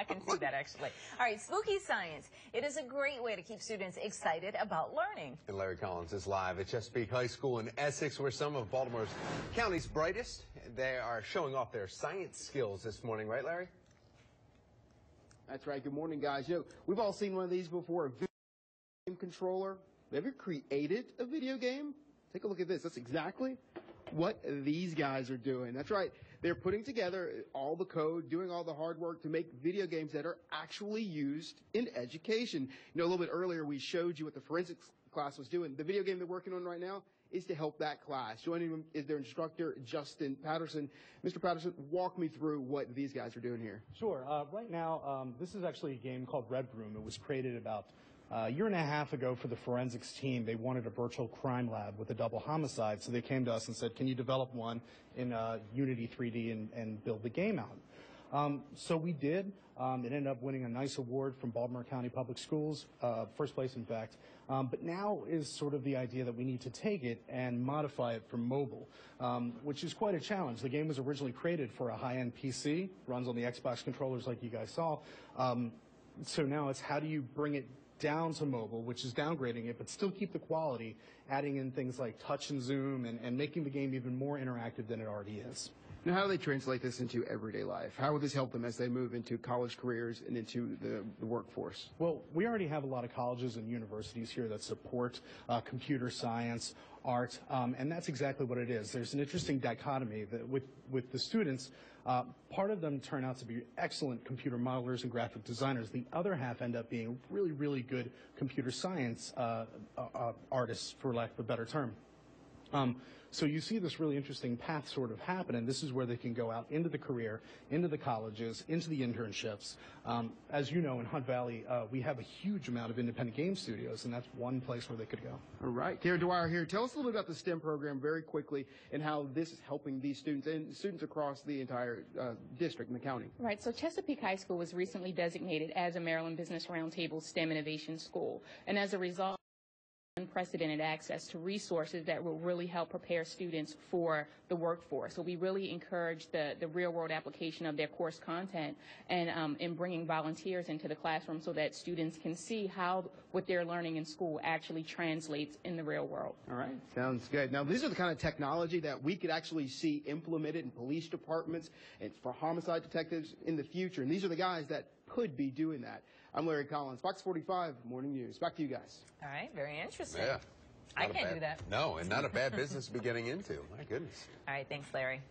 can see that, actually. All right, spooky science. It is a great way to keep students excited about learning. And Larry Collins is live at Chesapeake High School in Essex, where some of Baltimore's county's brightest, they are showing off their science skills this morning, right, Larry? That's right. Good morning, guys. We've all seen one of these before, a video game controller. Have you ever created a video game? Take a look at this. That's exactly what these guys are doing. That's right. They're putting together all the code, doing all the hard work to make video games that are actually used in education. You know, a little bit earlier we showed you what the forensics class was doing. The video game they're working on right now is to help that class. Joining them is their instructor, Justin Patterson. Mr. Patterson, walk me through what these guys are doing here. Sure. Right now, this is actually a game called Red Room. It was created about a year and a half ago for the forensics team. They wanted a virtual crime lab with a double homicide, so they came to us and said, can you develop one in Unity 3D and build the game out? So we did. It ended up winning a nice award from Baltimore County Public Schools, first place in fact. But now is sort of the idea that we need to take it and modify it for mobile, which is quite a challenge. The game was originally created for a high-end PC, runs on the Xbox controllers like you guys saw. So now it's how do you bring it down to mobile, which is downgrading it, but still keep the quality, adding in things like touch and zoom and making the game even more interactive than it already is. Now, how do they translate this into everyday life? How will this help them as they move into college careers and into the workforce? Well, we already have a lot of colleges and universities here that support computer science, art, and that's exactly what it is. There's an interesting dichotomy that with the students. Part of them turn out to be excellent computer modelers and graphic designers. The other half end up being really, really good computer science artists, for lack of a better term. So you see this really interesting path sort of happen, and this is where they can go out into the career, into the colleges, into the internships. As you know, in Hunt Valley, we have a huge amount of independent game studios, and that's one place where they could go. All right. Tara Dwyer here. Tell us a little bit about the STEM program very quickly and how this is helping these students and students across the entire district and the county. Right. So Chesapeake High School was recently designated as a Maryland Business Roundtable STEM Innovation School, and as a result, unprecedented access to resources that will really help prepare students for the workforce. So we really encourage the real-world application of their course content and in bringing volunteers into the classroom so that students can see how what they're learning in school actually translates in the real world. All right. Sounds good. Now, these are the kind of technology that we could actually see implemented in police departments and for homicide detectives in the future. And these are the guys that could be doing that. I'm Larry Collins, Fox 45 Morning News. Back to you guys. All right, very interesting. Yeah. I can't do that. No, and not a bad business to be getting into. My goodness. All right, thanks, Larry.